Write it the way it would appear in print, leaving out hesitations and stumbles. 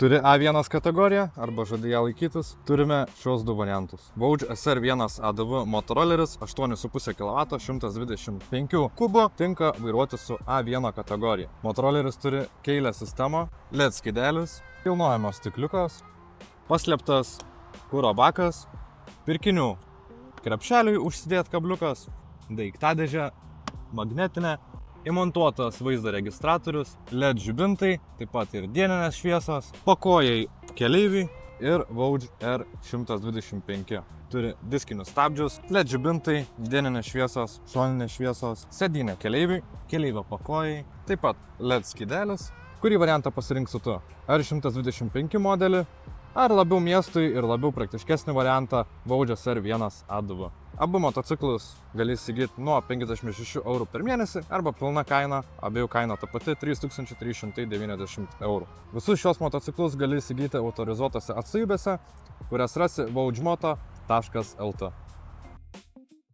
Turi A1 kategoriją arba žadi ją laikytis, turime šios du variantus. Vouge SR1 ADV motoroleris 8,5 kW 125 kubų tinka vairuoti su A1 kategorija. Motoroleris turi keilę sistemą, LED skydelis, kilnojamos stikliukas, paslėptas kuro bakas, pirkinių krepšeliui užsidėt kabliukas, daiktadėžė, magnetinė, įmontuotas vaizdo registratorius, LED žibintai, taip pat ir dieninės šviesos, pakojai keleiviai ir Vouge R125. Turi diskinius stabdžius, LED žibintai, dieninės šviesos, šoninės šviesos, sėdynė keleiviai, keleivio pakojai, taip pat LED skydelis. Kurį variantą pasirinksi tu? R125 modelį, ar labiau miestui ir labiau praktiškesnį variantą Vouge SR1 ADV. Abu motociklus gali įsigyti nuo 56 eurų per mėnesį arba pilna kaina, abiejų kaina ta pati 3390 eurų. Visus šios motociklus gali įsigyti autorizuotose atstovybėse, kurias rasi vougemoto.lt.